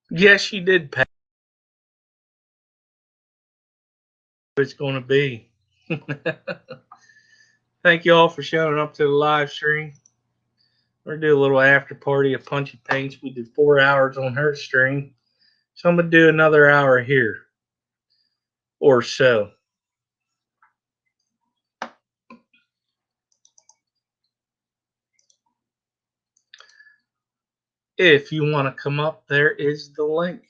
Yes, she did pass. It's going to be. Thank you all for showing up to the live stream. We're going to do a little after party of Punchy Paints. We did 4 hours on her stream. So I'm going to do another hour here or so. If you want to come up, there is the link.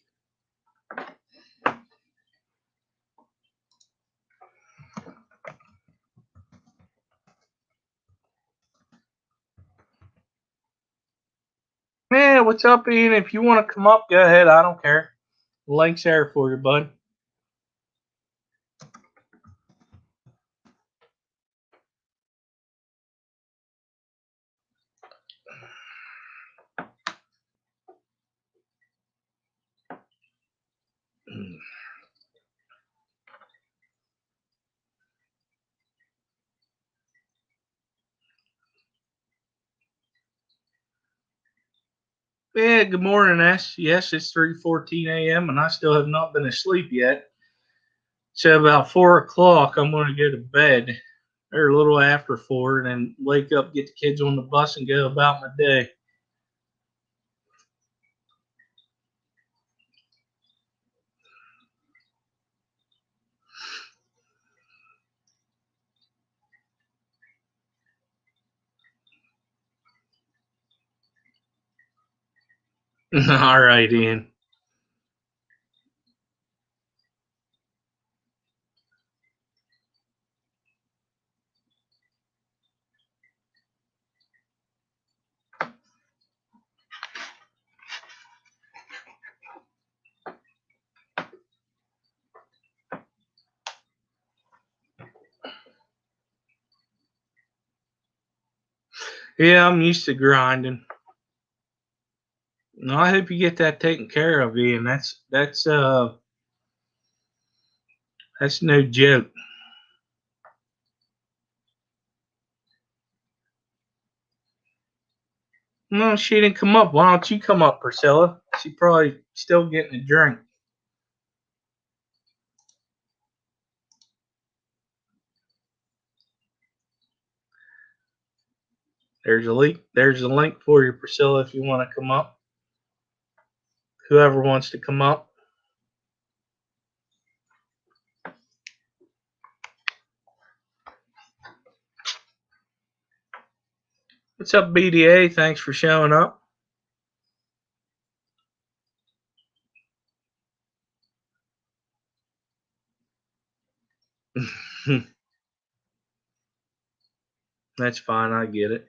Yeah, what's up, Ian? If you want to come up, go ahead. I don't care. The link's there for you, bud. Yeah, good morning, S. Yes, it's 3:14 a.m. and I still have not been asleep yet. So about 4 o'clock, I'm going to go to bed, or a little after 4, and then wake up, get the kids on the bus, and go about my day. All right, Ian. Yeah, I'm used to grinding. No, I hope you get that taken care of, Ian. That's no joke. No, she didn't come up. Why don't you come up, Priscilla? She's probably still getting a drink. There's a link. There's a link for you, Priscilla, if you want to come up. Whoever wants to come up. What's up, BDA? Thanks for showing up. That's fine. I get it.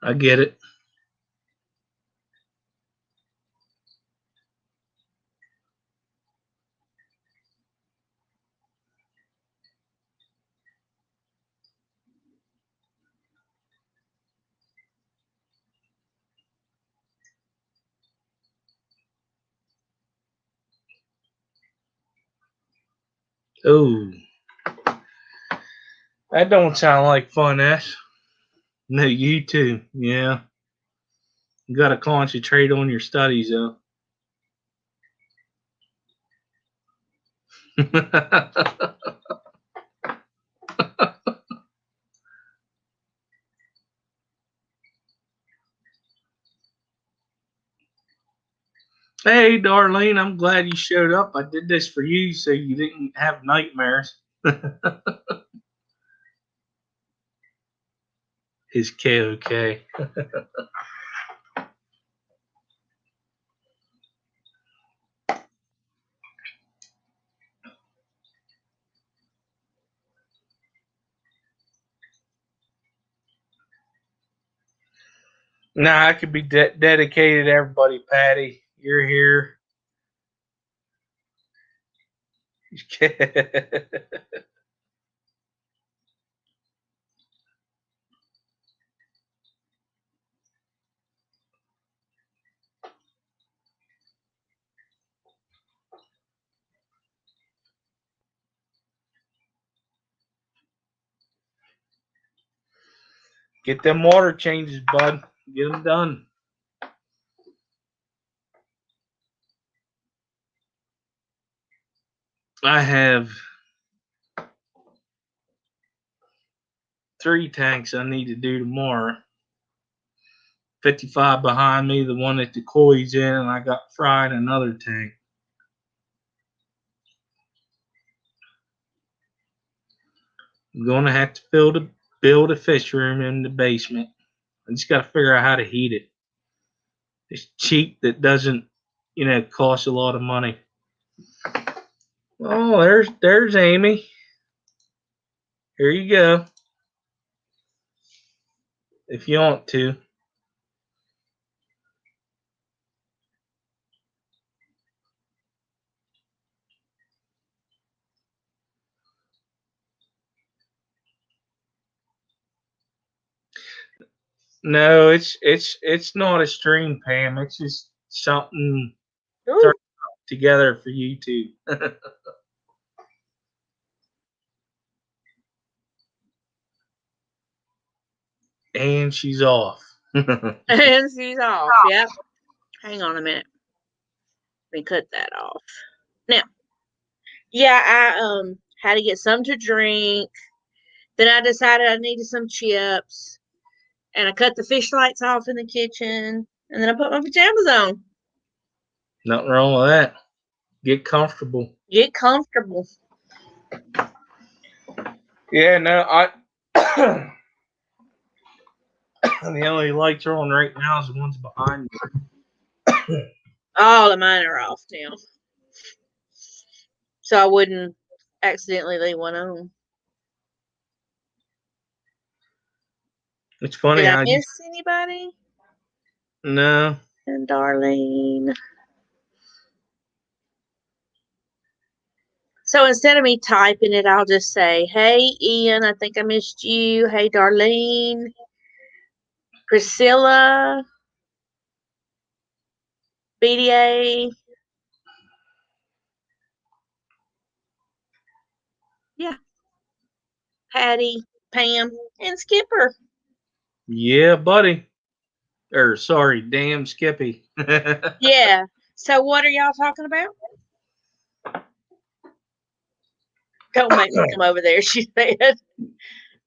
I get it. Oh, that don't sound like fun, S. No, you too. Yeah. You got to concentrate on your studies, though. Hey, Darlene, I'm glad you showed up. I did this for you so you didn't have nightmares. Is KOK. Nah, I could be dedicated to everybody, Patty. You're here. Get them water changes, bud. Get them done. I have 3 tanks I need to do tomorrow. 55 behind me, the one that the coil's in, and I got fried another tank. I'm gonna have to build a fish room in the basement. I just gotta figure out how to heat it. It's cheap that doesn't, cost a lot of money. Oh, there's Amy. Here you go. If you want to. No, it's not a stream, Pam. It's just something together for YouTube. And she's off. And she's off. Yep. Hang on a minute. Let me cut that off. Now, yeah, I had to get some to drink. Then I decided I needed some chips. And I cut the fish lights off in the kitchen. And then I put my pajamas on. Nothing wrong with that. Get comfortable. Get comfortable. Yeah, no, the only lights are on right now is the ones behind me. All of mine are off now. So I wouldn't accidentally leave one on. It's funny Did how I miss anybody? No. And Darlene. So instead of me typing it, I'll just say, hey, Ian, I think I missed you. Hey, Darlene. Priscilla. BDA. Yeah. Patty, Pam, and Skipper. Yeah, buddy. Sorry, damn Skippy. Yeah. So what are y'all talking about? Don't make me come over there, she said.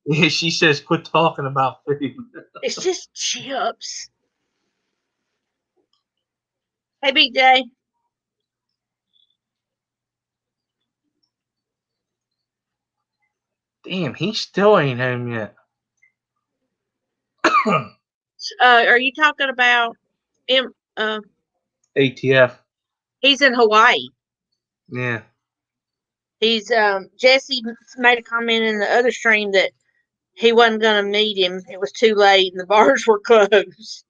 Yeah, she says quit talking about food. It's just chips. Hey, Big J. Damn, he still ain't home yet. Are you talking about ATF? He's in Hawaii. Yeah. He's Jesse made a comment in the other stream that he wasn't gonna meet him. It was too late and the bars were closed.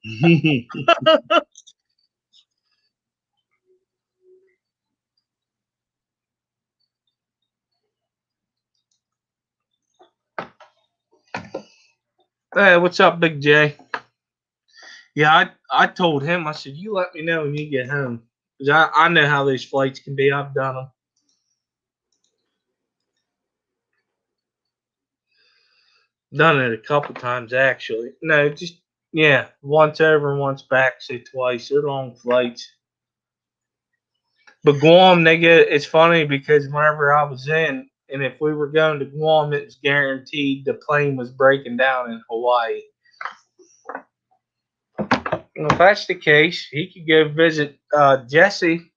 Hey, what's up, Big J? Yeah, I told him, I said, you let me know when you get home. Because I know how these flights can be. I've done them. Done it a couple times, actually. No, just, once over and once back, say twice. They're long flights. But Guam, it's funny because whenever I was in, and if we were going to Guam, it was guaranteed the plane was breaking down in Hawaii. Well, if that's the case, he could go visit Jesse.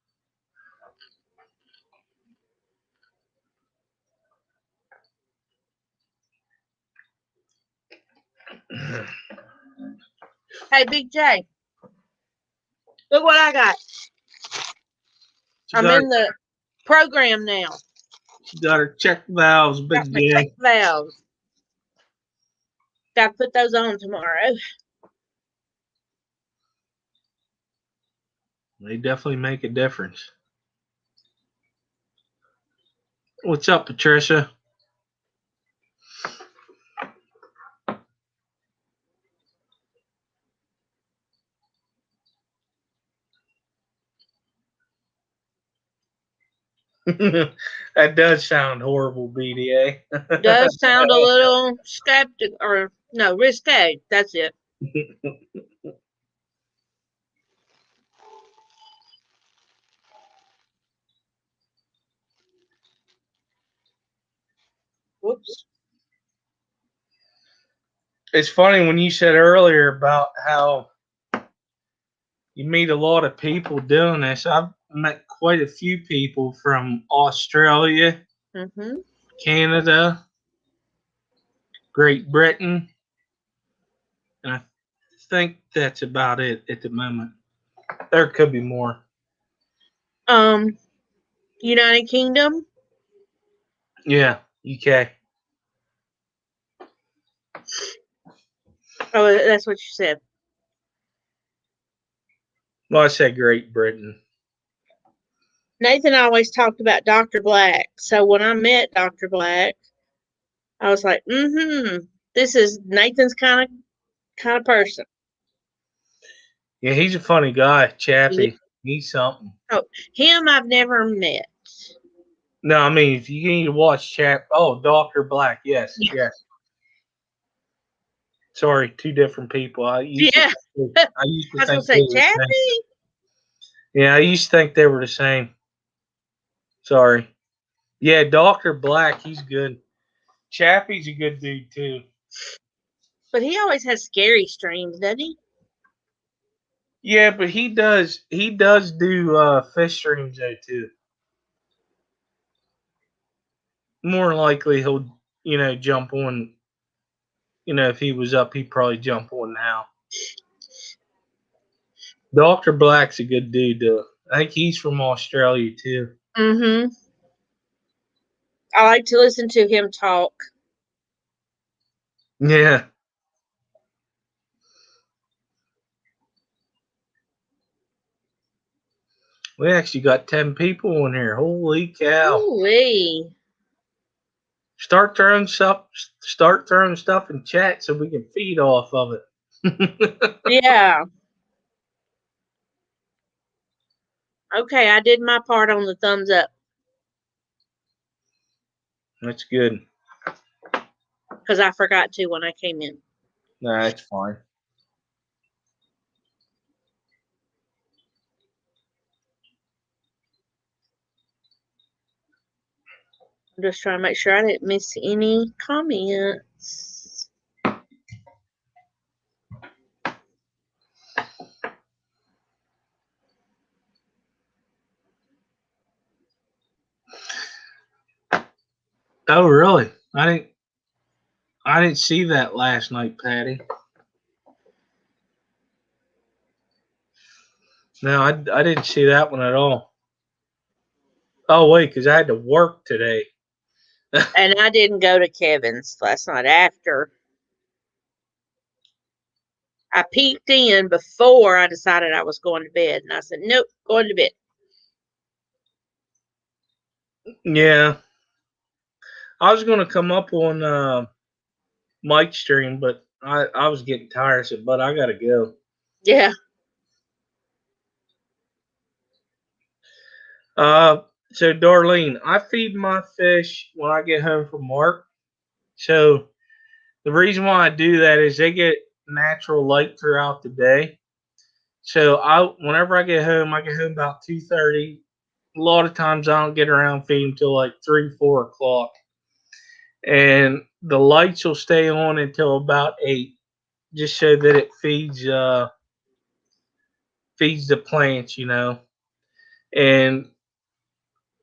Hey, Big J. Look what I got. I'm in the program now. She got her check valves, Big J. Check valves. Got to put those on tomorrow. They definitely make a difference. What's up, Patricia? That does sound horrible, BDA. Does sound a little skeptic or no, risque. That's it. Whoops. It's funny when you said earlier about how you meet a lot of people doing this. I've met quite a few people from Australia, Mm-hmm. Canada, Great Britain, and I think that's about it at the moment. There could be more. United Kingdom. Yeah, UK. Oh, that's what you said. Well, I said Great Britain. Nathan always talked about Dr. Black. So when I met Dr. Black, I was like, this is Nathan's kind of person. Yeah, he's a funny guy, Yeah. Chappie. He's something. Oh, him I've never met. No, I mean, if you need to watch Chap. Oh, Dr. Black. Yes, Yeah. yes. Sorry, two different people. I used Yeah. to I was think gonna they say were the same. Chappie. Yeah, I used to think they were the same. Sorry. Yeah, Dr. Black, he's good. Chappie's a good dude too. But he always has scary streams, doesn't he? Yeah, but he does do fish streams though too. More likely he'll jump on. If he was up, he'd probably jump on now. Dr. Black's a good dude though. I think he's from Australia too. Mm-hmm. I like to listen to him talk. Yeah. We actually got 10 people in here. Holy cow. Ooh-wee. Start throwing stuff in chat so we can feed off of it. Yeah. Okay, I did my part on the thumbs up. That's good. Because I forgot to when I came in. Nah, that's fine. I'm just trying to make sure I didn't miss any comments. Oh, really? I didn't see that last night, Patty. No, I didn't see that one at all. Oh, wait, because I had to work today. And I didn't go to Kevin's last night after. I peeked in before I decided I was going to bed. And I said, nope, going to bed. Yeah. I was going to come up on Mike's stream, but I was getting tired. I said, but I got to go. Yeah. So Darlene, I feed my fish when I get home from work. So the reason why I do that is they get natural light throughout the day. So whenever I get home about 2:30. A lot of times I don't get around feeding till like 3, 4 o'clock, and the lights will stay on until about 8, just so that it feeds the plants, and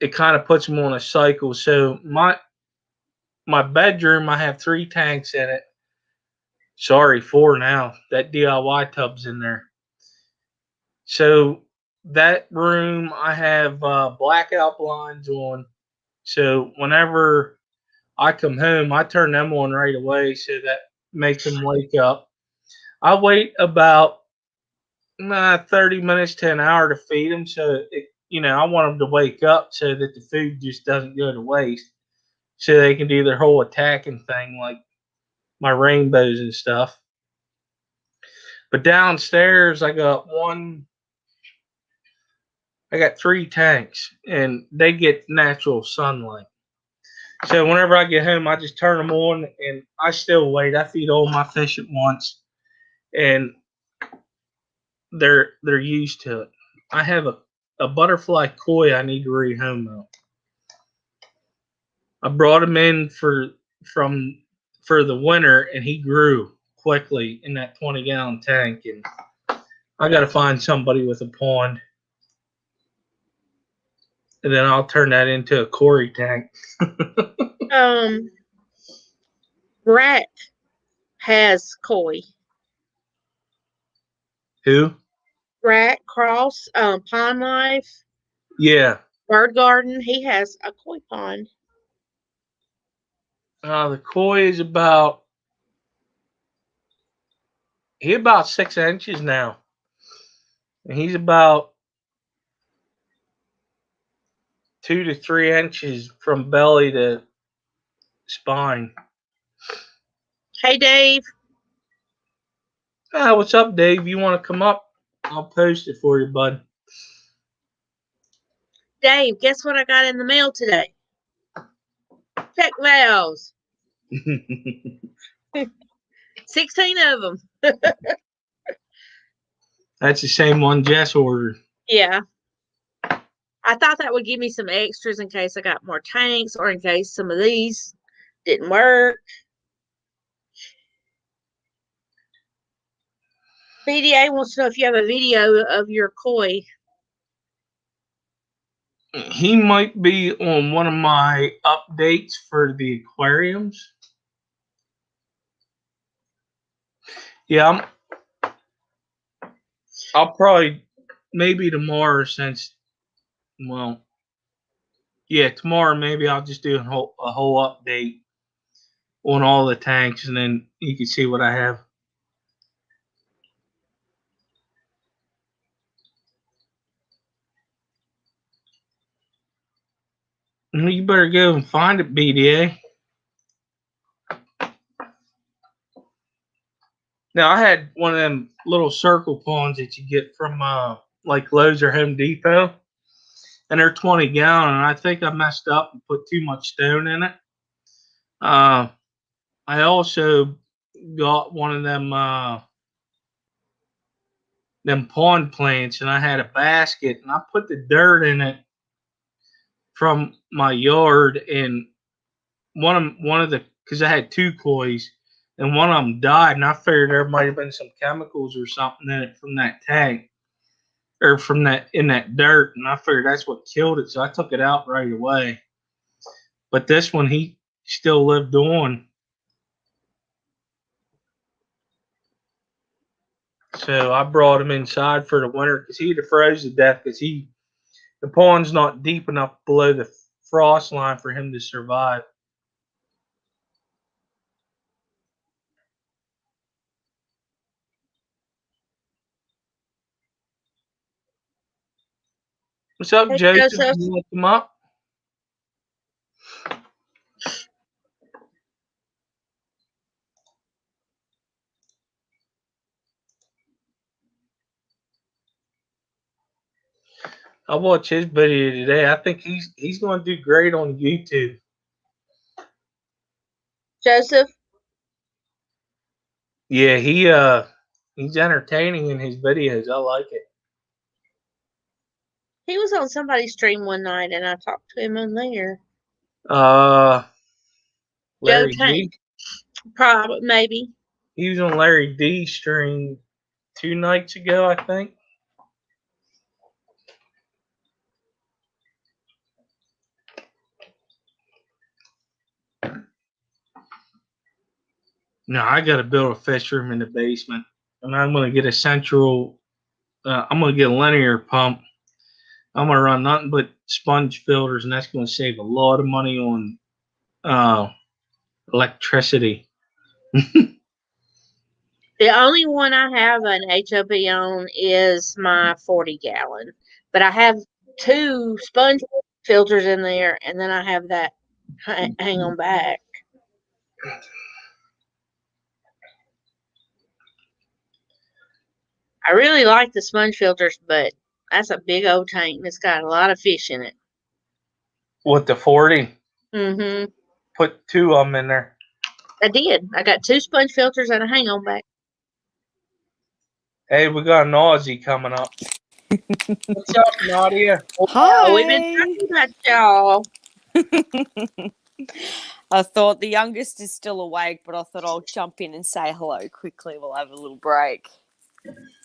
it kind of puts them on a cycle. So my bedroom, I have 3 tanks in it. Sorry, 4 now. That DIY tub's in there. So that room, I have blackout blinds on. So whenever I come home, I turn them on right away so that makes them wake up. I wait about 30 minutes to an hour to feed them, so I want them to wake up so that the food just doesn't go to waste, so they can do their whole attacking thing like my rainbows and stuff. But downstairs, I got three tanks, and they get natural sunlight. So whenever I get home, I just turn them on, and I still wait. I feed all my fish at once, and they're used to it. I have a butterfly koi I need to rehome though. I brought him in from for the winter, and he grew quickly in that 20-gallon tank, and I got to find somebody with a pond, and then I'll turn that into a Cory tank. Rat has koi. Who? Rat Cross, Pond Life, Yeah. Bird Garden. He has a koi pond. The koi is about 6 inches now, and he's about 2 to 3 inches from belly to spine. Hey, Dave. What's up, Dave? You want to come up? I'll post it for you, bud. Dave, guess what I got in the mail today? Check valves. 16 of them. That's the same one Jess ordered. Yeah. I thought that would give me some extras in case I got more tanks or in case some of these didn't work. BDA wants to know if you have a video of your koi. He might be on one of my updates for the aquariums. Yeah, I'll probably maybe tomorrow tomorrow maybe I'll just do a whole update on all the tanks, and then you can see what I have. You better go and find it, BDA. Now, I had one of them little circle ponds that you get from like Lowe's or Home Depot, and they're 20-gallon, and I think I messed up and put too much stone in it. I also got one of them pond plants, and I had a basket, and I put the dirt in it from my yard, and one of the because I had two kois, and one of them died, and I figured there might have been some chemicals or something in it from that tank or from that in that dirt, and I figured that's what killed it, so I took it out right away. But this one, he still lived on. So I brought him inside for the winter because he'd have froze to death because the pond's not deep enough below the frost line for him to survive. What's up, Hey, Joseph? Joseph. You want to come up? I watched his video today. I think he's going to do great on YouTube. Joseph. Yeah, he's entertaining in his videos. I like it. He was on somebody's stream one night, and I talked to him on there. Larry Joe Tank. D. Probably, maybe. He was on Larry D's stream 2 nights ago, I think. No, I got to build a fish room in the basement, and I'm going to get a central. I'm going to get a linear pump. I'm going to run nothing but sponge filters, and that's going to save a lot of money on electricity. The only one I have an HOP on is my 40-gallon, but I have 2 sponge filters in there, and then I have that hang on back. I really like the sponge filters, but that's a big old tank and it's got a lot of fish in it. With the 40, Mm-hmm. put 2 of them in there. I did. I got 2 sponge filters and a hang on back. Hey, we got an Aussie coming up. What's up, Nadia? Wow, we've been talking about y'all. I thought the youngest is still awake, but I thought I'll jump in and say hello quickly. We'll have a little break.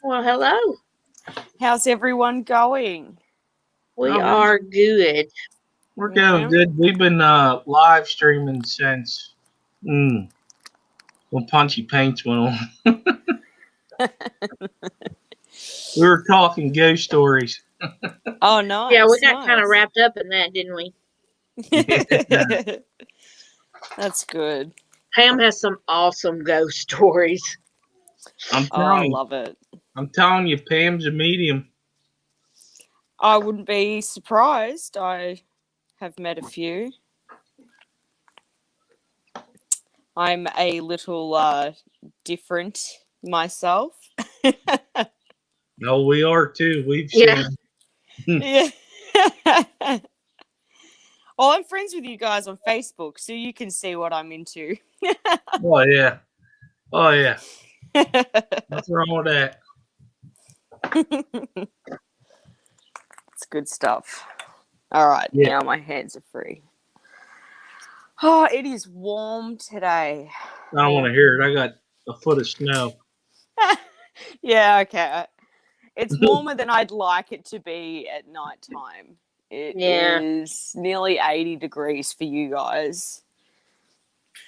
Well, hello. How's everyone going? We are good. We're doing good. We've been live streaming since when Punchy Paints went on. We were talking ghost stories. Oh, nice. Yeah, we got kind of wrapped up in that, didn't we? Yeah. That's good. Pam has some awesome ghost stories. I love it. I'm telling you, Pam's a medium. I wouldn't be surprised. I have met a few. I'm a little different myself. No, we are too. We've seen. Yeah. Well, I'm friends with you guys on Facebook, so you can see what I'm into. Oh yeah. Oh yeah. What's wrong with that? It's good stuff. All right, Yeah. now my hands are free. Oh, it is warm today. I don't want to hear it. I got a foot of snow. Yeah, okay. It's warmer than I'd like it to be at night time. It is nearly 80 degrees for you guys.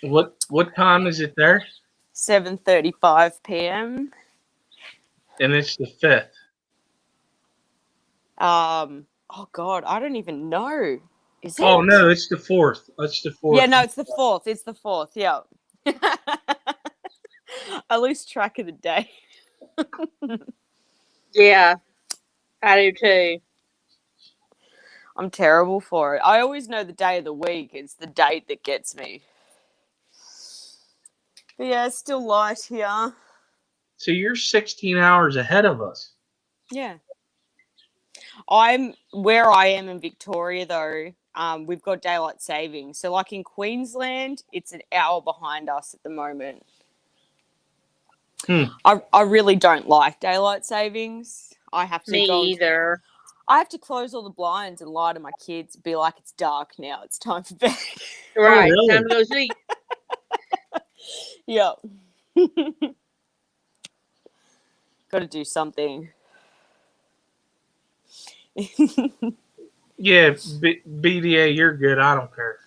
What time is it there? 7:35 p.m. And it's the 5th. Oh God, I don't even know. Is it? Oh no, it's the 4th. It's the 4th. Yeah, no, it's the 4th. It's the 4th. Yeah. I lose track of the day. Yeah, I do too. I'm terrible for it. I always know the day of the week. It's the date that gets me. But yeah, it's still light here. So you're 16 hours ahead of us. Yeah. I'm where I am in Victoria though. We've got daylight savings. So like in Queensland, it's an hour behind us at the moment. I really don't like daylight savings. I have to either. I have to close all the blinds and lie to my kids, be like, it's dark now, it's time for bed. Right, really? Time to go sleep. Yeah. Got to do something. Yeah, BDA, you're good. I don't care.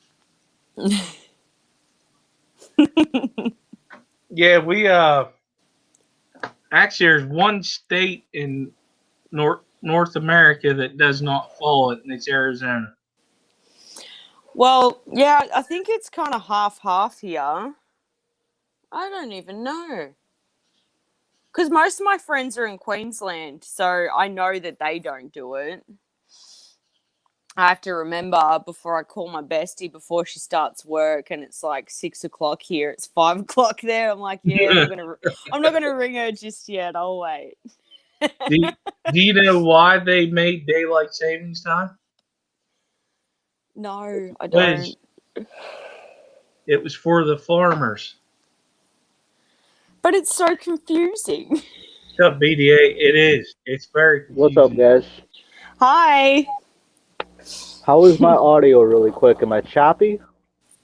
Yeah, we actually there's one state in North America that does not fall it, and it's Arizona. Well, yeah, I think it's kind of half here. I don't even know. Because most of my friends are in Queensland, so I know that they don't do it. I have to remember before I call my bestie before she starts work, and it's like 6 o'clock here. It's 5 o'clock there. I'm like, yeah, I'm not gonna ring her just yet. I'll wait. Do you know why they made daylight savings time? No, I don't. It was for the farmers. But it's so confusing. What's up, BDA? It is. It's very confusing. What's up, guys? Hi. How is my audio really quick? Am I choppy?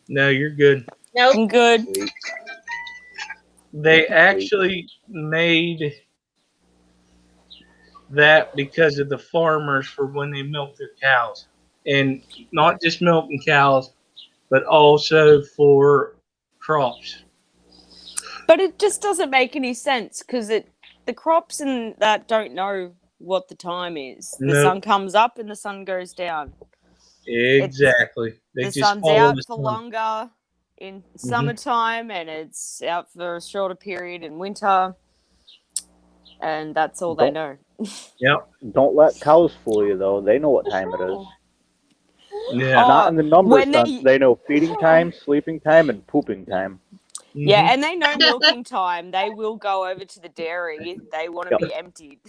No, you're good. Nope. I'm good. They actually made that because of the farmers for when they milk their cows. And not just milking cows, but also for crops. But it just doesn't make any sense because the crops and that don't know what the time is. The sun comes up and the sun goes down. Exactly. The sun's out for longer in summertime and it's out for a shorter period in winter. And that's all they know. Yep. Don't let cows fool you, though. They know what time it is. Yeah. Not in the number when sense. They know feeding time, sleeping time, and pooping time. Yeah, and they know milking time. They will go over to the dairy. They want to Yep. be emptied.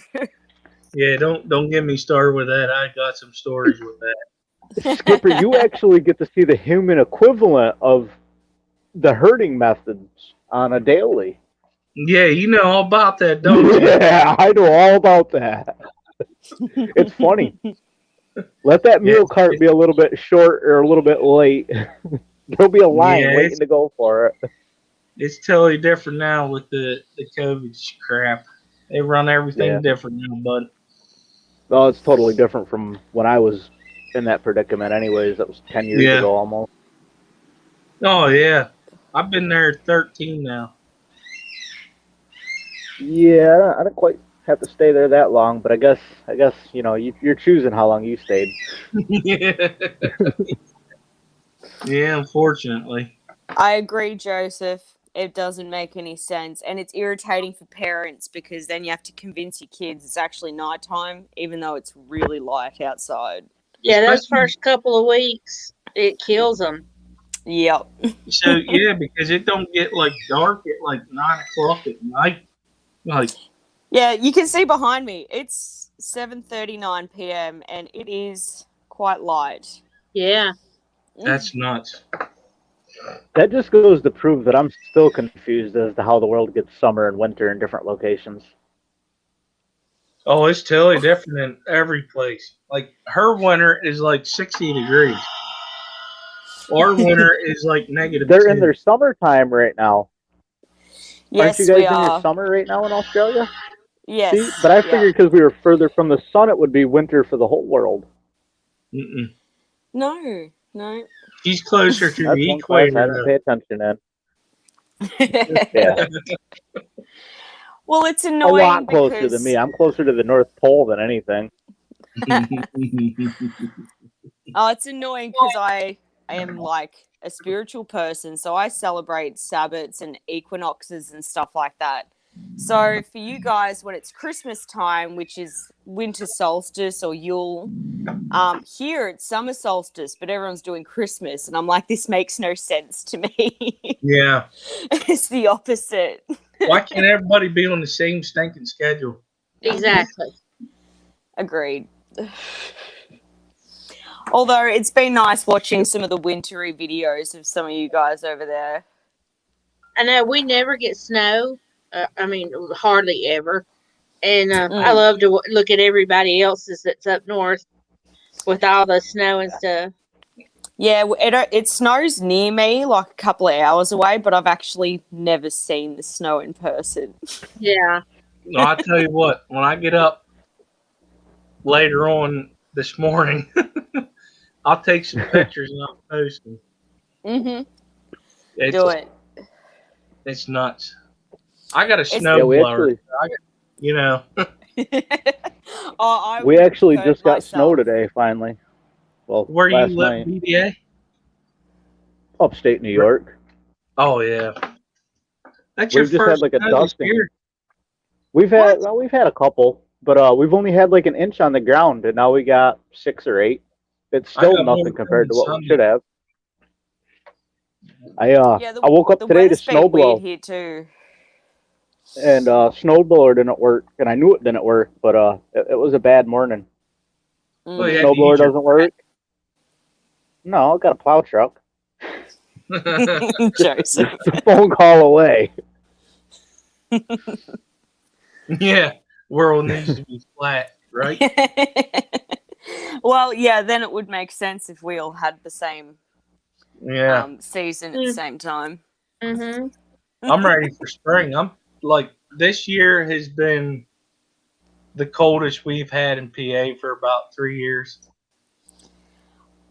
Yeah. Don't get me started with that. I got some stories with that. Skipper, you actually get to see the human equivalent of the herding methods on a daily. Yeah, you know all about that, don't you? Yeah, I know all about that. It's funny. Let that Yeah, meal cart be a little bit short or a little bit late. There'll be a line yeah, waiting to go for it. it's totally different now with the COVID crap. They run Yeah. everything different now, bud. Oh, it's totally different from when I was in that predicament. Anyways, that was 10 years Yeah. ago almost. Oh yeah, I've been there 13 now. Yeah, I didn't quite have to stay there that long, but I guess you're choosing how long you stayed. Yeah. Yeah, unfortunately. I agree, Joseph. It doesn't make any sense. And it's irritating for parents because then you have to convince your kids it's actually nighttime, even though it's really light outside. Yeah, those Especially- first couple of weeks, it kills them. Yep. So yeah, because it don't get like dark at like 9 o'clock at night. Like Yeah, you can see behind me. It's 7:39 p.m. and it is quite light. Yeah. that's nuts. That just goes to prove that I'm still confused as to how the world gets summer and winter in different locations. Oh, it's totally different in every place. Like her winter is like 60 degrees. Our winter is like negative They're in 2. their summertime right now. Yes, Aren't you guys we in your are. summer right now in Australia? Yes. See, but I Yep. figured because we were further from the sun, it would be winter for the whole world. Mm-mm. No, no. She's closer to That's the one class I equator. didn't pay attention in. Yeah, Well, it's a annoying lot closer because than me. I'm closer to the North Pole than anything. it's annoying because I am like a spiritual person, so I celebrate Sabbats and equinoxes and stuff like that. So for you guys, when it's Christmas time, which is winter solstice or Yule, here it's summer solstice, but everyone's doing Christmas, and I'm like, this makes no sense to me. Yeah. It's the opposite. Why can't everybody be on the same stinking schedule? Exactly. Agreed. Although it's been nice watching some of the wintry videos of some of you guys over there. I know we never get snow. I mean, hardly ever. And I love to look at everybody else's that's up north with all the snow and stuff. Yeah, it snows near me, like a couple of hours away, but I've actually never seen the snow in person. Yeah. No, I'll tell you what, when I get up later on this morning, I'll take some pictures and I'll post them. Mm-hmm. Do it. It's nuts. I got a snow Yeah, we blower. actually, I we would actually hurt just got myself. snow today, finally. Well, Where you last live, night, BBA? upstate New York. Oh yeah. That's We've your just first had like a snow this dusting. year? We've had a couple, but we've only had like an inch on the ground, and now we got 6 or 8. It's I still got more nothing compared to what Sunday. we should have. I woke up the today to weather's snow been weird blow, here too. and snow blower didn't work, and I knew it didn't work, but it was a bad morning. Well, you had Snow to blower use your- doesn't work. No, I got a plow truck. Joseph. Just a phone call away. Yeah, world needs to be flat, right? Well, yeah, then it would make sense if we all had the same Yeah. season at the same time. Mm-hmm. I'm ready for spring. I'm like, this year has been the coldest we've had in PA for about 3 years.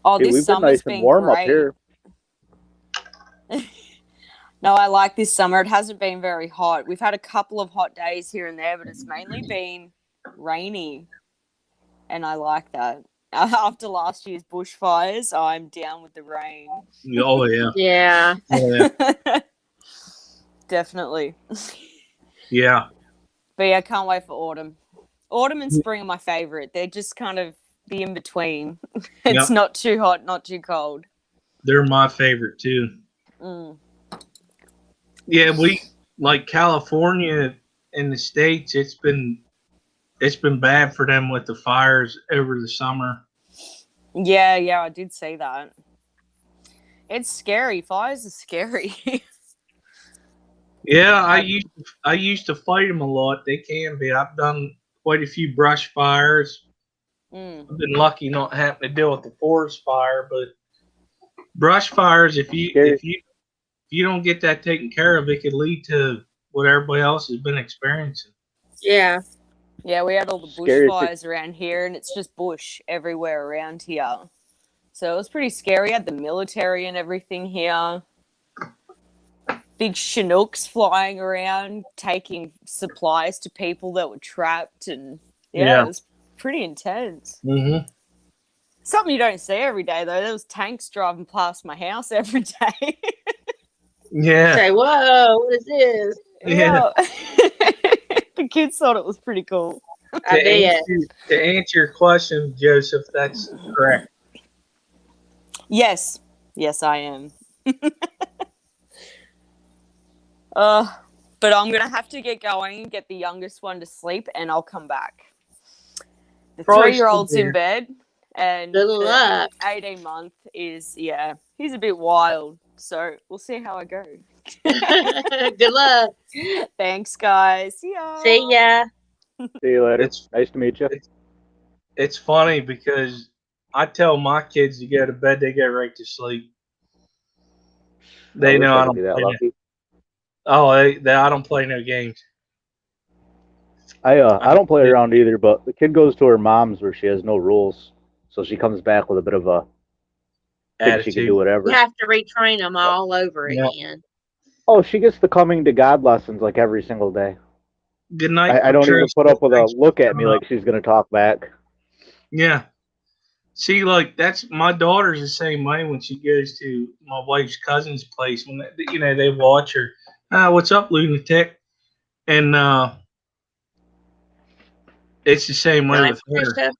Oh, Hey, this we've been summer's nice and warm great. up here. No, I like this summer. It hasn't been very hot. We've had a couple of hot days here and there, but it's mainly been rainy. And I like that. After last year's bushfires, I'm down with the rain. Oh yeah. Yeah. Yeah. Definitely. Yeah. But yeah, I can't wait for autumn. Autumn and spring are my favorite. They're just kind of the in between. Yep. It's not too hot, not too cold. They're my favorite too. Mm. Yeah, we like California in the States. It's been bad for them with the fires over the summer. Yeah, I did say that. It's scary. Fires are scary. Yeah, I used to fight them a lot. They can be. I've done quite a few brush fires. Mm. I've been lucky not having to deal with the forest fire, but brush fires, Scary. if you don't get that taken care of, it could lead to what everybody else has been experiencing. Yeah. Yeah, we had all the Scary. bushfires around here, and it's just bush everywhere around here. So it was pretty scary. Had the military and everything here. Big Chinooks flying around, taking supplies to people that were trapped, and yeah. It was pretty intense. Mm-hmm. Something you don't see every day, though. There was tanks driving past my house every day. Yeah. Say, whoa, what is this? Yeah. The kids thought it was pretty cool. I bet. To answer your question, Joseph, that's correct. Yes, I am. But I'm gonna have to get going and get the youngest one to sleep, and I'll come back. The 3-year-old's in bed, and Good the luck. 18-month is he's a bit wild. So we'll see how I go. Good luck. Thanks, guys. See ya. See ya. See you later. Nice to meet you. It's funny because I tell my kids to go to bed, they go right to sleep. They know I don't play lucky. I don't play no games. I don't play around either, but the kid goes to her mom's where she has no rules, so she comes back with a bit of a think she can do whatever. You have to retrain them all over again. Oh, she gets the coming to God lessons like every single day. Good night. I don't even put up with a look at me like she's gonna talk back. Yeah. See, like that's my daughter's the same way when she goes to my wife's cousin's place. When they watch her, what's up, lunatic? And it's the same way with her.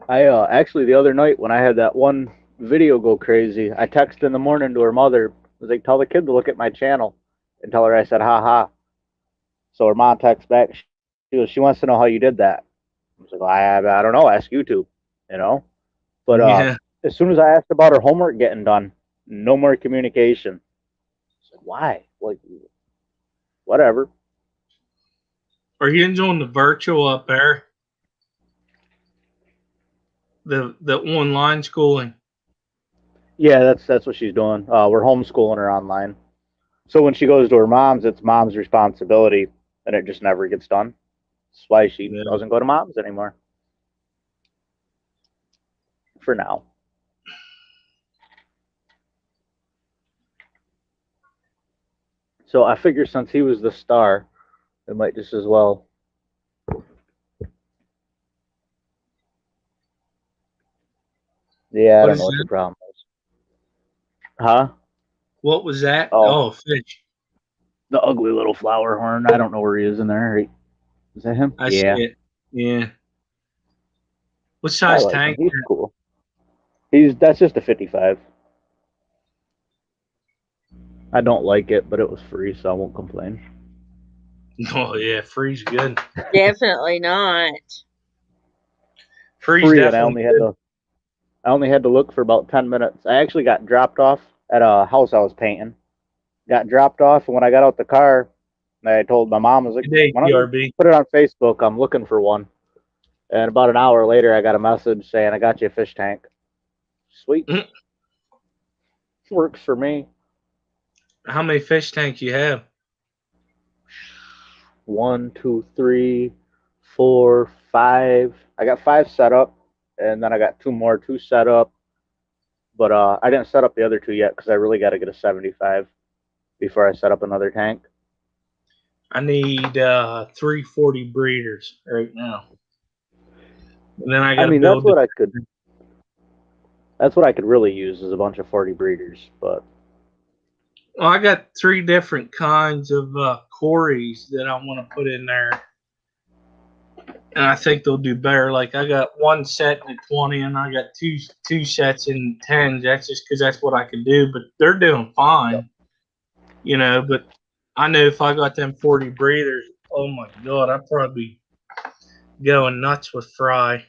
I actually the other night when I had that one video go crazy, I texted in the morning to her mother. I was like, "Tell the kid to look at my channel," and tell her I said, "Ha ha." So her mom texts back. She wants to know how you did that. I was like, well, I don't know. Ask YouTube, you know. But as soon as I asked about her homework getting done, no more communication. I said, why? Like, whatever. Are you enjoying the virtual up there? The online schooling. Yeah, that's what she's doing. We're homeschooling her online. So when she goes to her mom's, it's mom's responsibility, and it just never gets done. That's why she doesn't go to mom's anymore. For now. So I figure since he was the star, it might just as well. Yeah, I don't know what your problem is. Huh? What was that? Oh, fish. The ugly little flower horn. I don't know where he is in there. Is that him? I see it. Yeah. What size tank? He's cool. That's just a 55. I don't like it, but it was free, so I won't complain. Oh yeah, free's good. Definitely not. Free's definitely and I only had to look for about 10 minutes. I actually got dropped off at a house I was painting. Got dropped off, and when I got out the car, I told my mom, I was like, why don't you put it on Facebook? I'm looking for one. And about an hour later, I got a message saying, I got you a fish tank. Sweet. Works for me. How many fish tanks you have? 1, 2, 3, 4, 5. I got 5 set up, and then I got 2 set up. But I didn't set up the other 2 yet because I really got to get a 75 before I set up another tank. I need 340 breeders right now. And then I got to build. That's what I could really use is a bunch of 40 breeders, but Well, I got 3 different kinds of Corys that I want to put in there, and I think they'll do better. Like I got one set in 20, and I got two sets in 10s. That's just because that's what I can do. But they're doing fine, But I know if I got them 40 breathers, oh my god, I'd probably be going nuts with fry.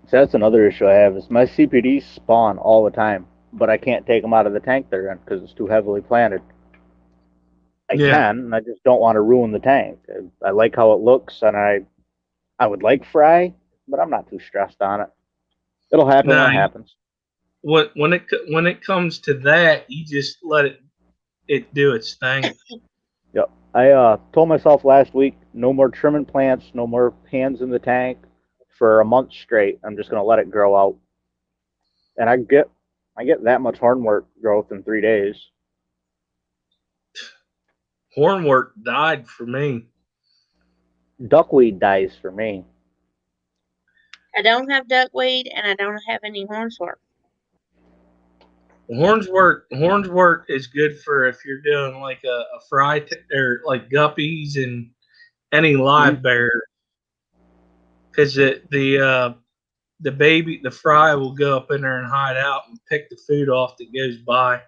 So that's another issue I have is my CPDs spawn all the time, but I can't take them out of the tank they're in because it's too heavily planted. I can, and I just don't want to ruin the tank. I like how it looks, and I would like fry, but I'm not too stressed on it. It'll happen when it happens. When it comes to that, you just let it do its thing. Yep. I told myself last week, no more trimming plants, no more hands in the tank for a month straight. I'm just gonna let it grow out, and I get that much hornwort growth in 3 days. Hornwort died for me. Duckweed dies for me. I don't have duckweed, and I don't have any hornswort. Hornswort is good for if you're doing like a fry or like guppies and any live bear, because the fry will go up in there and hide out and pick the food off that goes by.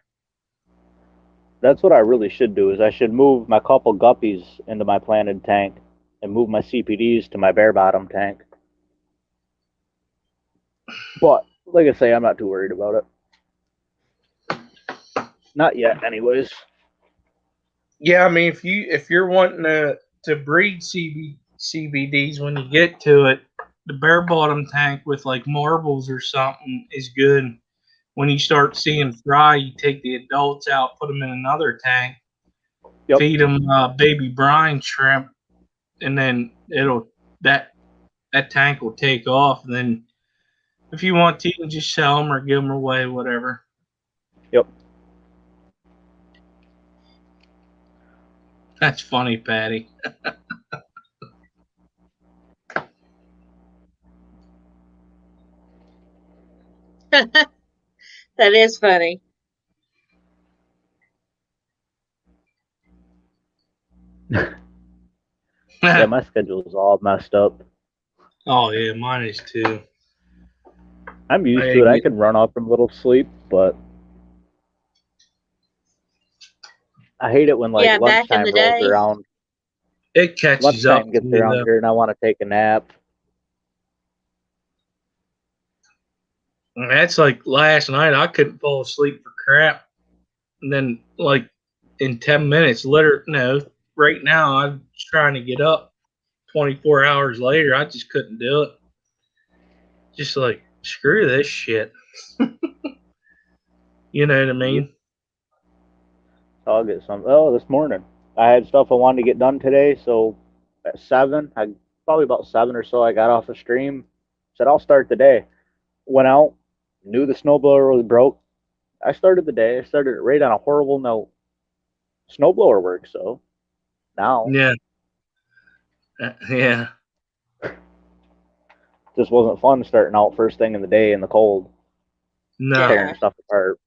That's what I really should do. Is I should move my couple guppies into my planted tank and move my CPDs to my bare bottom tank. But like I say, I'm not too worried about it. Not yet, anyways. Yeah, I mean, if you're wanting to breed CBDs when you get to it, the bare bottom tank with like marbles or something is good. When you start seeing fry, you take the adults out, put them in another tank, feed them baby brine shrimp, and then that tank will take off. And then if you want to, you can just sell them or give them away, whatever. Yep. That's funny, Patty. That is funny. Yeah, my schedule is all messed up. Oh yeah, mine is too. I'm used to it. I can run off from a little sleep, but I hate it when lunchtime rolls around. It catches up. Lunchtime gets around here, and I want to take a nap. That's like last night. I couldn't fall asleep for crap, and then like in 10 minutes, right now I'm trying to get up. 24 hours later, I just couldn't do it. Just like screw this shit. You know what I mean? I'll get some. Oh, this morning I had stuff I wanted to get done today, so at 7, probably about 7 or so, I got off the stream. Said I'll start the day. Went out, knew the snowblower was broke. I started the day. I started it right on a horrible note. Snowblower works, so now. Yeah. Yeah. Just wasn't fun starting out first thing in the day in the cold. No. Tearing stuff apart.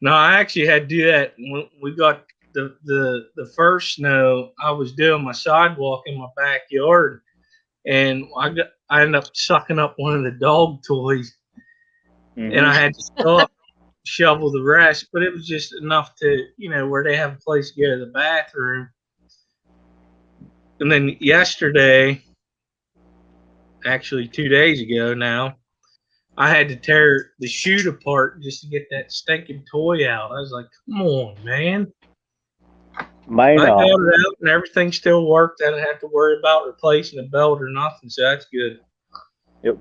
No, I actually had to do that when we got the first snow. I was doing my sidewalk in my backyard, and I ended up sucking up one of the dog toys, and I had to stop, shovel the rest. But it was just enough to where they have a place to go to the bathroom. And then yesterday, actually 2 days ago now, I had to tear the chute apart just to get that stinking toy out. I was like, come on, man. I got it out and everything still worked. I didn't have to worry about replacing the belt or nothing, so that's good. Yep.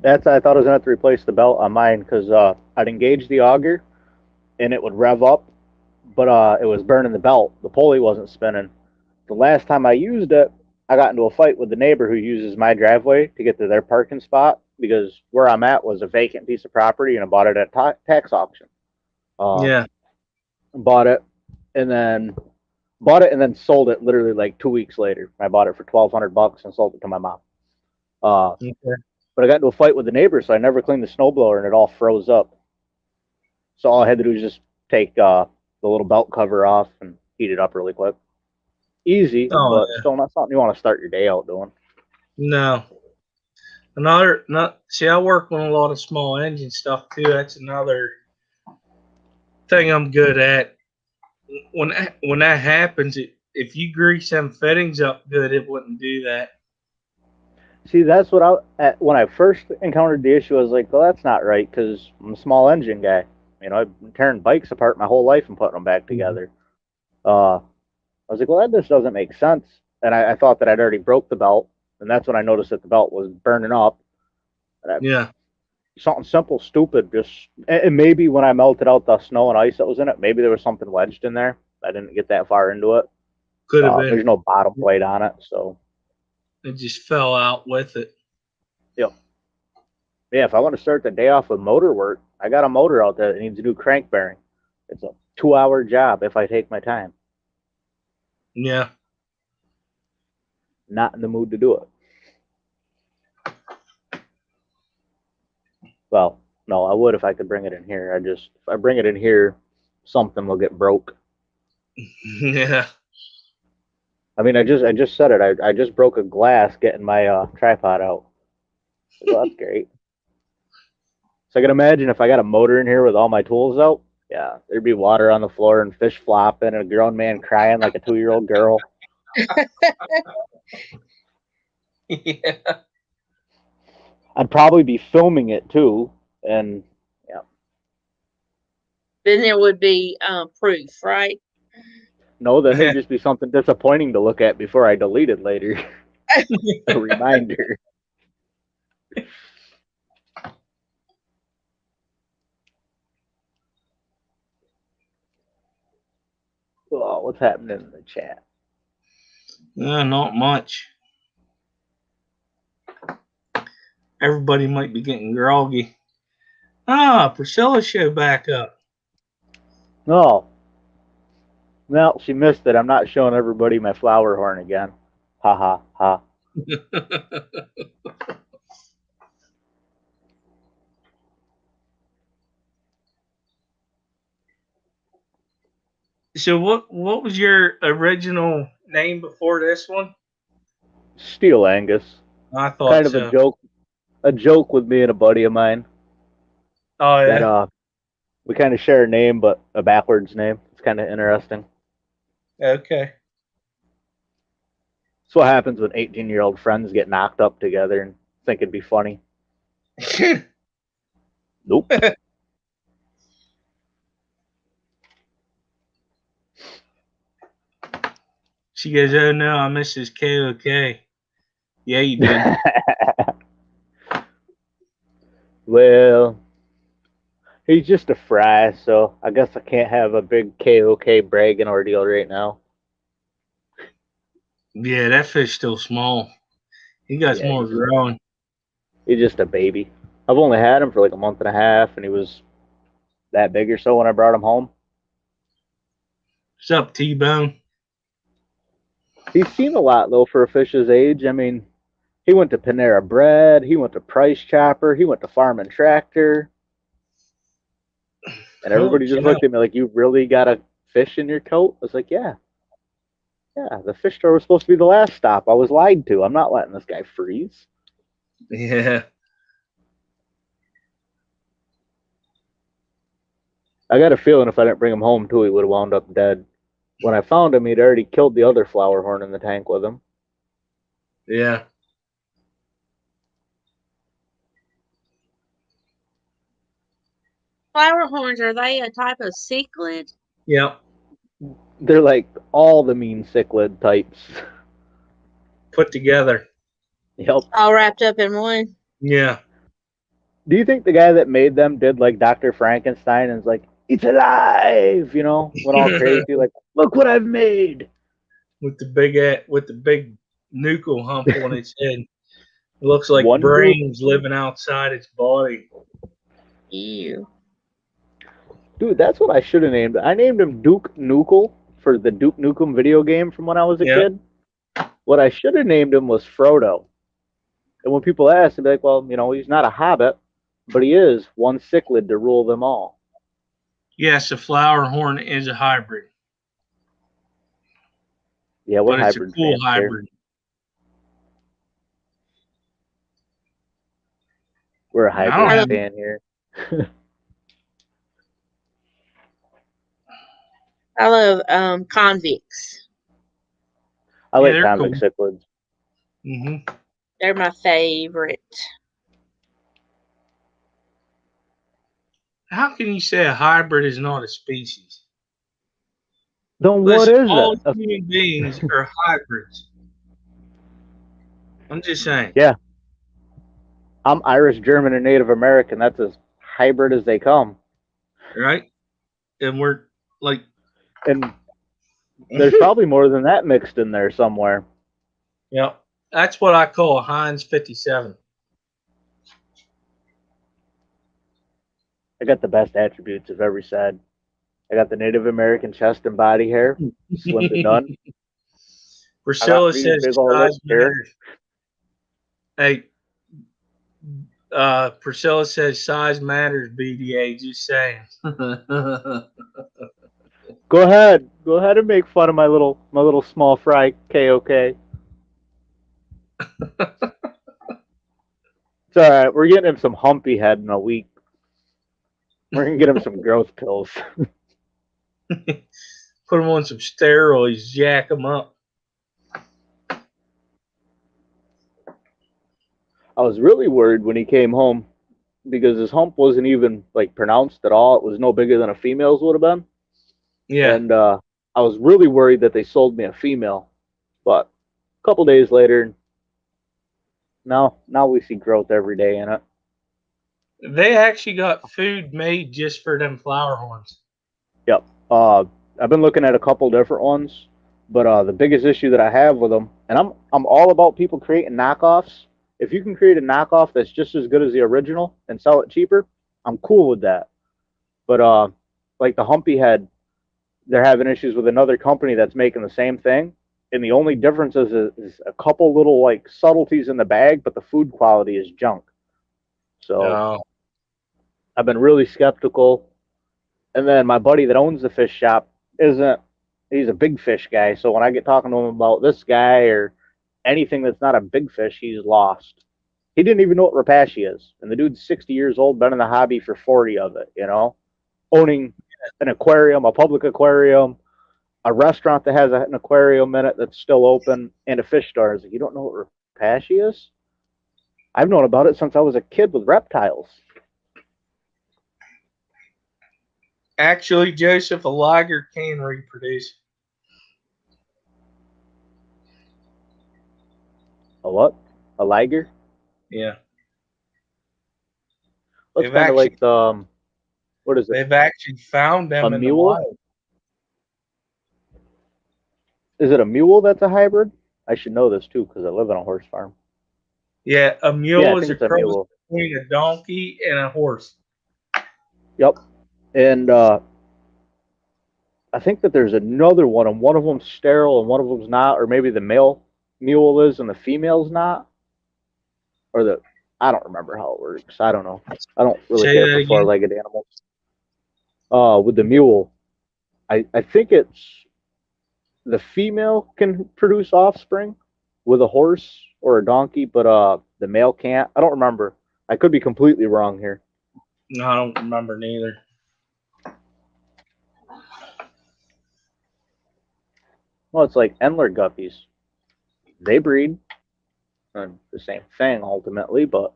I thought I was going to have to replace the belt on mine because I'd engage the auger and it would rev up, but it was burning the belt. The pulley wasn't spinning. The last time I used it, I got into a fight with the neighbor who uses my driveway to get to their parking spot because where I'm at was a vacant piece of property and I bought it at tax auction. Yeah. Bought it and then sold it literally like 2 weeks later. I bought it for $1,200 and sold it to my mom. Okay. But I got into a fight with the neighbor, so I never cleaned the snowblower and it all froze up. So all I had to do was just take the little belt cover off and heat it up really quick. Easy, Oh, but still not something you want to start your day out doing. no. See, I work on a lot of small engine stuff too. That's another thing I'm good at. When that happens, if you grease them fittings up good, it wouldn't do that. See, that's what when I first encountered the issue, I was like, well, that's not right because I'm a small engine guy. You know, I've been tearing bikes apart my whole life and putting them back together. I was like, well, that just doesn't make sense. And I thought that I'd already broke the belt, and that's when I noticed that the belt was burning up. Yeah. Something simple, stupid, and maybe when I melted out the snow and ice that was in it, maybe there was something wedged in there. I didn't get that far into it. Could have been. There's no bottom plate on it, so It just fell out with it. yeah. Yeah, if I want to start the day off with motor work, I got a motor out there that needs a new crank bearing. It's a 2-hour job if I take my time. Yeah. Not in the mood to do it. Well, no, I would if I could bring it in here. If I bring it in here, something will get broke. Yeah. I mean, I just said it. I just broke a glass getting my tripod out. So that's great. So I can imagine if I got a motor in here with all my tools out, yeah, there'd be water on the floor and fish flopping and a grown man crying like a 2-year-old girl. Yeah. I'd probably be filming it too, and yeah. Then there would be proof, right? No, then there'd just be something disappointing to look at before I delete it later. A reminder. Oh, what's happening in the chat? Not much. Everybody might be getting groggy. Priscilla showed back up. No. Well, she missed it. I'm not showing everybody my flower horn again. Ha ha ha. So what was your original name before this one? Steel Angus. I thought Kind of so. a joke with me and a buddy of mine. Oh yeah. That we kind of share a name, but a backwards name. It's kind of interesting. Okay. That's what happens when 18-year-old friends get knocked up together and think it'd be funny. Nope. She goes, "Oh no, I miss his KOK." Yeah, you did. Well, he's just a fry, so I guess I can't have a big KOK bragging ordeal right now. Yeah, that fish still small. He got more growing. He's just a baby. I've only had him for like a month and a half, and he was that big or so when I brought him home. What's up, T-Bone? He's seen a lot, though, for a fish his age. I mean, he went to Panera Bread, he went to Price Chopper, he went to Farm and Tractor. And everybody just looked at me like, you really got a fish in your coat? I was like, yeah. Yeah, the fish store was supposed to be the last stop. I was lied to. I'm not letting this guy freeze. Yeah. I got a feeling if I didn't bring him home, too, he would have wound up dead. When I found him, he'd already killed the other flower horn in the tank with him. Yeah. Flower horns, are they a type of cichlid? Yep. They're like all the mean cichlid types. Put together. Yep. All wrapped up in one? Yeah. Do you think the guy that made them did like Dr. Frankenstein and is like, it's alive, you know, went all crazy, like, look what I've made. With the big nuchal hump on its head. It looks like One brains living outside its body. Ew. Dude, that's what I should have named. I named him Duke Nukem for the Duke Nukem video game from when I was a kid. What I should have named him was Frodo. And when people ask, they'd be like, well, you know, he's not a hobbit, but he is one cichlid to rule them all. Yes, a flower horn is a hybrid, Yeah, we're but it's a hybrid cool fans here. hybrid. We're a I don't hybrid have. fan here. I love convicts. I Yeah, like they're cool. convict cichlids. They're my favorite. How can you say a hybrid is not a species? Then what Listen, is all it? human beings are hybrids. I'm just saying, Yeah, I'm Irish, German, and Native American. That's as hybrid as they come. right? And we're like, And there's probably more than that mixed in there somewhere. yeah, that's what I call a Heinz 57. I got the best attributes of every side. I got the Native American chest and body hair, slim to none. I got Priscilla really says big old size lips here. matters. Hey, Priscilla says size matters, BDA. Just saying. Go ahead and make fun of my little small fry KOK. It's all right. We're getting him some humpy head in a week. We're gonna get him some growth pills. Put him on some steroids, jack him up. I was really worried when he came home because his hump wasn't even like pronounced at all. It was no bigger than a female's would have been. Yeah. And I was really worried that they sold me a female. But a couple days later, now we see growth every day in it. They actually got food made just for them flower horns. Yep. I've been looking at a couple different ones, but the biggest issue that I have with them, and I'm all about people creating knockoffs. If you can create a knockoff that's just as good as the original and sell it cheaper, I'm cool with that. But like the Humpy Head, they're having issues with another company that's making the same thing, and the only difference is a couple little like subtleties in the bag, but the food quality is junk. So Oh, I've been really skeptical. And then my buddy that owns the fish shop isn't he's a big fish guy, so when I get talking to him about this guy or anything that's not a big fish, he's lost. He didn't even know what rapashi is. And the dude's 60 years old, been in the hobby for 40 of it, owning an aquarium, a public aquarium, a restaurant that has an aquarium in it that's still open, and a fish store. He's like, you don't know what rapashi is? I've known about it since I was a kid with reptiles. actually, Joseph, a liger can reproduce. A what? A liger? Yeah. That's They've kind of actually like the what is it? they've actually found them A in the mule? wild. Is it a mule that's a hybrid? I should know this too because I live on a horse farm. Yeah, a Yeah, I mule is think a it's a cross mule. between a donkey and a horse. Yep. And I think that there's another one, and one of them's sterile and one of them's not, or maybe the male mule is and the female's not, or the I don't remember how it works. I don't know. I don't really Say care that for again. four-legged animals. With the mule, I think it's the female can produce offspring with a horse or a donkey, but the male can't. I don't remember. I could be completely wrong here. No, I don't remember neither. Well, it's like Endler guppies. They breed. The same thing ultimately, but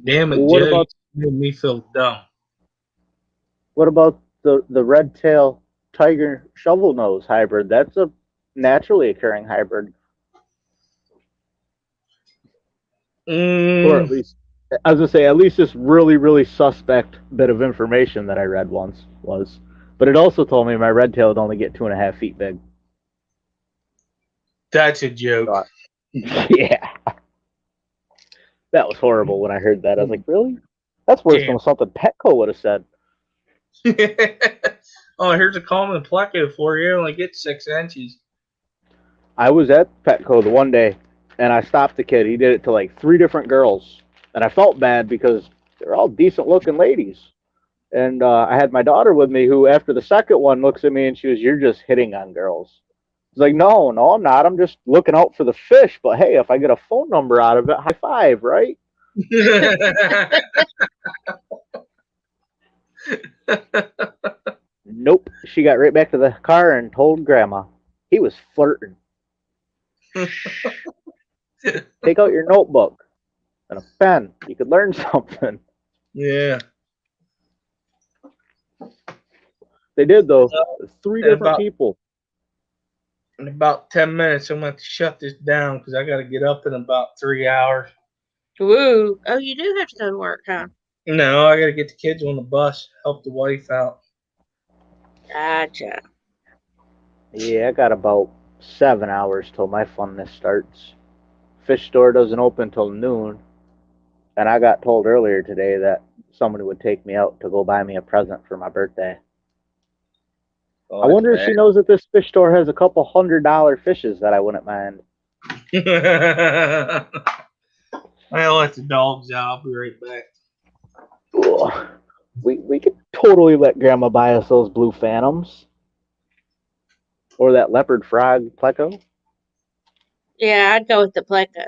Damn it, well, what Joe, you about made me feel dumb. the red tail tiger shovel nose hybrid? That's a naturally occurring hybrid, or at Mm, least I was gonna say at least this really suspect bit of information that I read once was. But it also told me my red tail would only get 2.5 feet big. that's a joke. So yeah. That was horrible when I heard that. I was like, really? That's worse Damn. than something Petco would have said. Oh, here's a common pleco for you. Only get 6 inches. I was at Petco the one day, and I stopped the kid. He did it to like 3 different girls, and I felt bad because they're all decent-looking ladies. And I had my daughter with me, who after the second one looks at me and she was, "You're just hitting on girls." I was like, "No, no, I'm not. I'm just looking out for the fish. But hey, if I get a phone number out of it, high five, right?" Nope. She got right back to the car and told Grandma. He was flirting. Take out your notebook and a pen. You could learn something. Yeah. They did, though. 3 And different people. in about 10 minutes, I'm going to have to shut this down because I got to get up in about 3 hours. Woo. Oh, you do have to go to work, huh? No, I got to get the kids on the bus, help the wife out. Gotcha. Yeah, I got about 7 hours till my funness starts. Fish store doesn't open till noon. And I got told earlier today that somebody would take me out to go buy me a present for my birthday. Oh, I wonder if she knows that this fish store has a couple $100 fishes that I wouldn't mind. I'll let the dogs out. I'll be right back. Ugh. We could totally let Grandma buy us those blue phantoms. Or that leopard frog pleco. Yeah, I'd go with the pleco.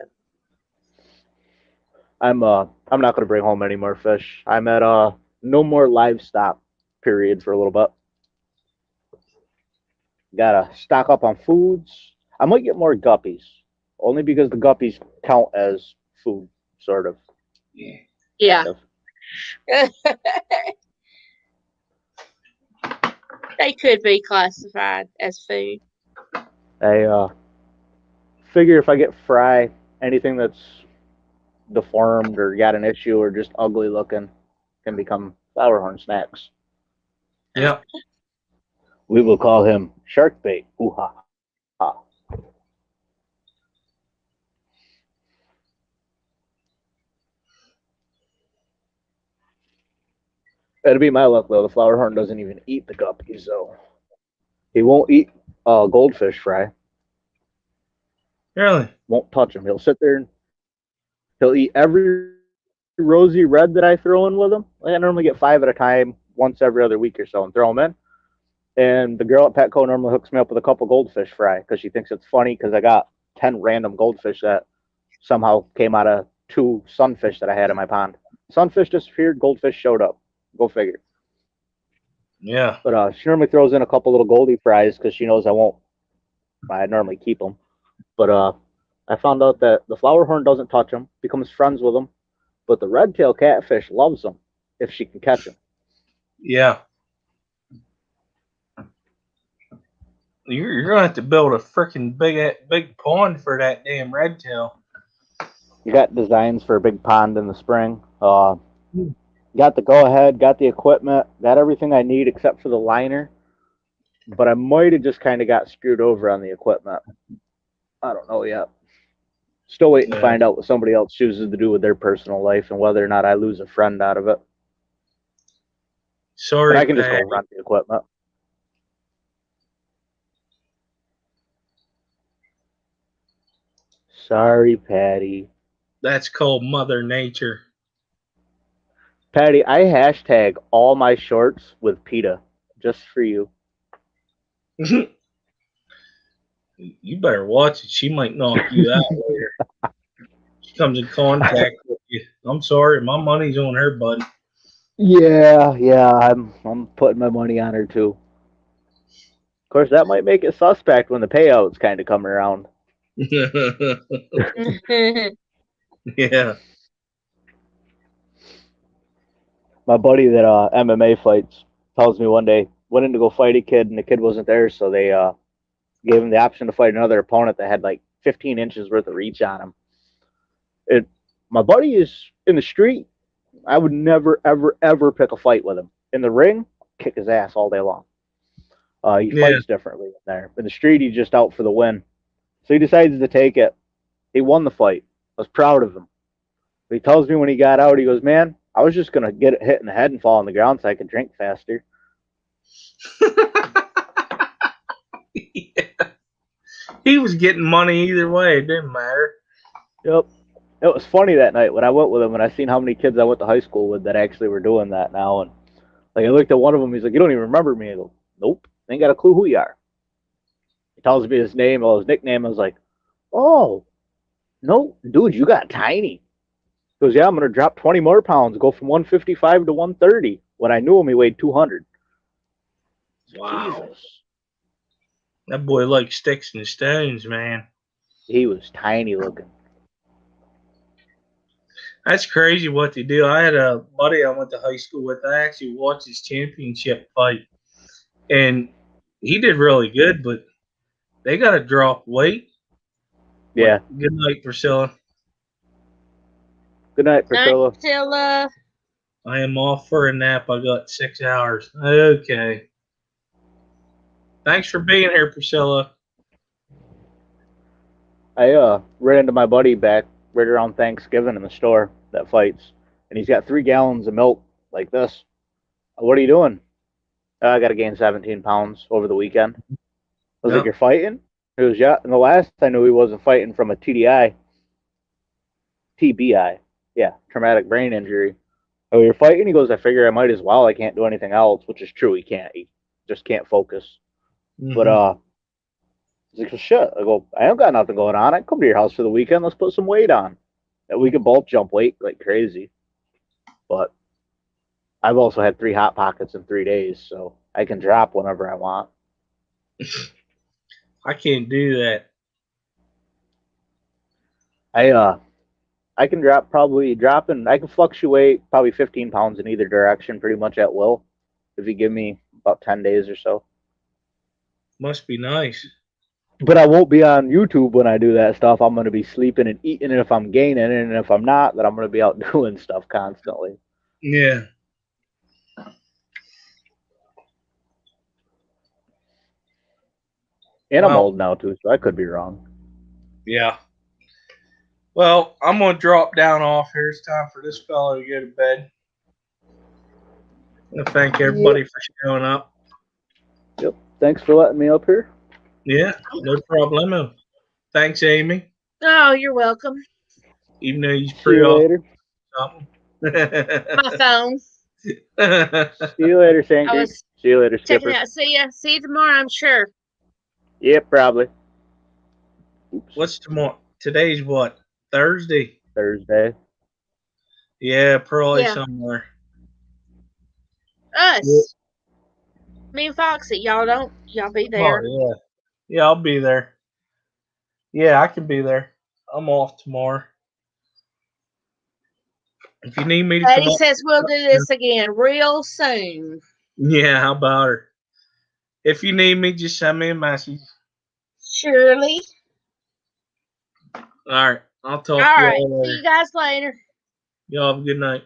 I'm not gonna bring home any more fish. I'm at no more livestock period for a little bit. Gotta stock up on foods. I might get more guppies. Only because the guppies count as food, sort of. Yeah. Kind of. They could be classified as food. I figure if I get fry, anything that's deformed or got an issue or just ugly looking can become flower horn snacks. Yep. We will call him shark bait. Ooh ha ha. It'll be my luck though. The flower horn doesn't even eat the guppies, so he won't eat goldfish fry. Really? Won't touch him. He'll sit there and he'll eat every rosy red that I throw in with him. I normally get 5 at a time, once every other week or so, and throw them in. And the girl at Petco normally hooks me up with a couple goldfish fry because she thinks it's funny because I got 10 random goldfish that somehow came out of 2 sunfish that I had in my pond. Sunfish disappeared, goldfish showed up. Go figure. Yeah. But she normally throws in a couple little goldie fries because she knows I won't. I normally keep them. But I found out that the flower horn doesn't touch them, becomes friends with them, but the red-tailed catfish loves them if she can catch them. Yeah. You're gonna have to build a freaking big pond for that damn red tail. You got designs for a big pond in the spring. Got the go-ahead, got the equipment, got everything I need except for the liner. But I might have just kind of got screwed over on the equipment. I don't know yet. Still waiting to find out what somebody else chooses to do with their personal life and whether or not I lose a friend out of it. Sorry, but I can just go Patty. rent the equipment. Sorry, Patty. That's called Mother Nature. Patty, I hashtag all my shorts with PETA just for you. You better watch it. She might knock you out later. She comes in contact with you. I'm sorry, my money's on her, buddy. Yeah, I'm putting my money on her too. Of course, that might make it suspect when the payouts kind of come around. Yeah. My buddy that MMA fights tells me one day went in to go fight a kid and the kid wasn't there, so they gave him the option to fight another opponent that had like 15 inches worth of reach on him. My buddy is in the street. I would never, ever, ever pick a fight with him. In the ring, kick his ass all day long. He fights differently in there. In the street, he's just out for the win. So he decides to take it. He won the fight. I was proud of him. He tells me when he got out, he goes, "Man, I was just gonna get hit in the head and fall on the ground so I could drink faster." Yeah. He was getting money either way. It didn't matter. Yep. It was funny that night when I went with him and I seen how many kids I went to high school with that actually were doing that now. And like I looked at one of them, he's like, "You don't even remember me." I go, "Nope, ain't got a clue who you are." He tells me his name, or his nickname. I was like, "Oh, no, dude, you got tiny." He goes, "Yeah, I'm gonna drop 20 more pounds, go from 155 to 130." When I knew him, he weighed 200. Wow. Jesus, That boy likes sticks and stones, man. he was tiny looking. That's crazy what they do. I had a buddy I went to high school with. I actually watched his championship fight, and he did really good, but they got to drop weight. Yeah. But good night, Priscilla. Good night, Night, Priscilla. Priscilla. I am off for a nap. I got 6 hours. Okay. Thanks for being here, Priscilla. I ran into my buddy back right around Thanksgiving in the store that fights, and he's got 3 gallons of milk like this. "What are you doing?" "I got to gain 17 pounds over the weekend." I was like, Yep. "You're fighting?" He goes, "Yeah." And the last I knew, he wasn't fighting from a TBI, yeah, traumatic brain injury. "Oh, you're fighting?" He goes, "I figure I might as well. I can't do anything else," which is true. He can't. He just can't focus. But he's like, "Well, shit." I go, "I ain't got nothing going on. I can come to your house for the weekend. Let's put some weight on." And we could both jump weight like crazy. But I've also had 3 Hot Pockets in 3 days, so I can drop whenever I want. I can't do that. I can I can fluctuate probably 15 pounds in either direction pretty much at will if you give me about 10 days or so. Must be nice. But I won't be on YouTube when I do that stuff. I'm going to be sleeping and eating, and if I'm gaining, and if I'm not, then I'm going to be out doing stuff constantly. Yeah. And I'm Well, old now too, so I could be wrong. yeah. Well, I'm going to drop down off here. It's time for this fellow to go to bed. I want to thank everybody for showing up. Yep. Thanks for letting me up here. Yeah, no problemo. Thanks, Amy. Oh, you're welcome. Even though he's See pretty you off later. something. My phone. See you later, I Sankey. was See you later, checking Skipper. out. See you tomorrow, I'm sure. Yep, probably. Oops. What's tomorrow? Today's what? Thursday. Thursday. Yeah, probably Yeah. somewhere. Us. Me and Foxy. Y'all be there. Oh, yeah. Yeah, I'll be there. Yeah, I can be there. I'm off tomorrow. If you need me to come Daddy up. says we'll do this again real soon. Yeah, how about her? If you need me, just send me a message. Surely. All right. I'll talk All to you right. all See later. you guys later. Y'all have a good night.